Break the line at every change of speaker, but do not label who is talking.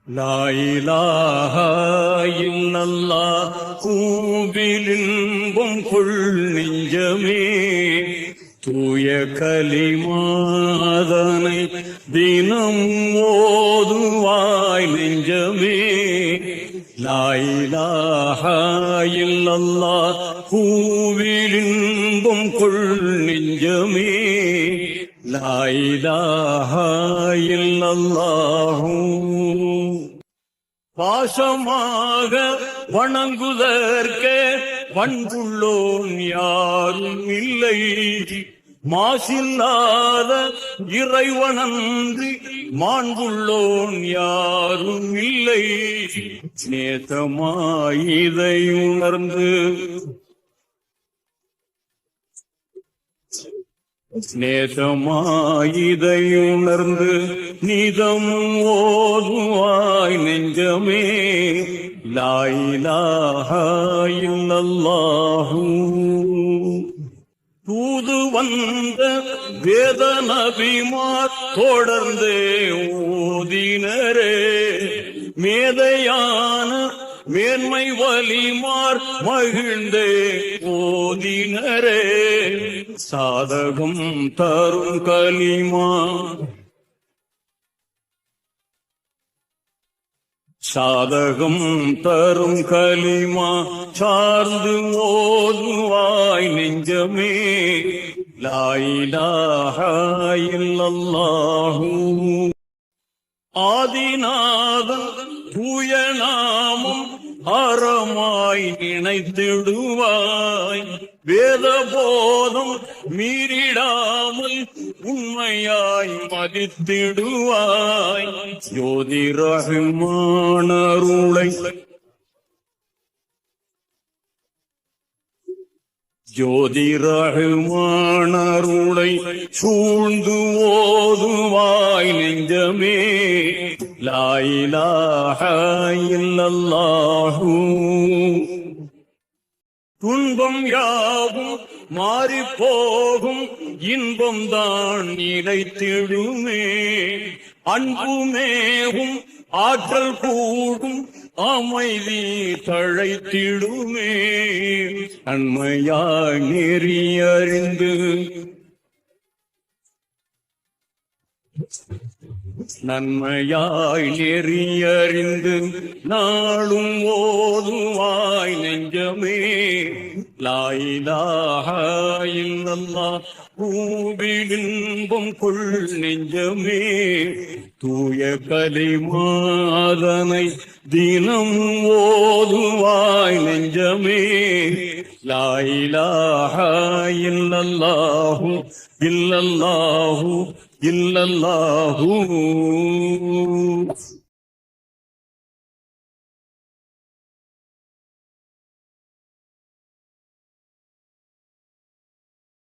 லா இலாஹா இல்லல்லாஹ் கூவிலின்பம் கொள் நெஞ்சமே தூய கலிமாதனை தினம் ஓதுவாய் நெஞ்சமே. லா இலாஹா இல்லல்லாஹ் கூவிலின்பம் கொள் நெஞ்சமே லா இலாஹா இல்லல்லாஹ். பாசமாக வணங்குதற்கே பண்புள்ளோன் யாரும் இல்லை, மாசில்லாத இறைவனன்றி மாண்புள்ளோன் யாரும் இல்லை. நேசமாய் இதை உணர்ந்து நிதம் ஓதுவாய் நெஞ்சமே. லா இலாஹா இல்லல்லாஹ். தூது வந்த வேத நபிமார் தொடர்ந்தே ஓதினரே, மேதையான மேன்மை வலிமார் மகிழ்ந்தே ஓதினரே. சாதகம் தரும் கலிமா சார்ந்து ஓதுவாய் நெஞ்சமே. லா இலாஹா இல்லல்லாஹ். ஆதிநாதன் தூய நாமம் அறமாய் நினைத்திடுவாய், வேத போதம் மீறிடாமல் உண்மையாய் மதித்திடுவாய். ஜோதி ரஹ்மானருளை சூழ்ந்து ஓதுவாய் நெஞ்சமே. லா இலாஹா இல்லல்லாஹ். துன்பம் யாவும் மாறி போகும், இன்பம் தான் நிலைத்திடுமே. அன்புமேவும் ஆற்றல் கூடும், அமைதி தழைத்திடுமே. நன்மையாய் நெறியறிந்து நாளும் ஓதுவாய் நெஞ்சமே. லா இலாஹா இல்லல்லாஹ் கூவிலின்பம் கொள் நெஞ்சமே. தூய கலிமாதனை தினம் ஓதுவாய் நெஞ்சமே. லா இலாஹா இல்லல்லாஹ் இல்லல்லாஹு இல்லல்லாஹு.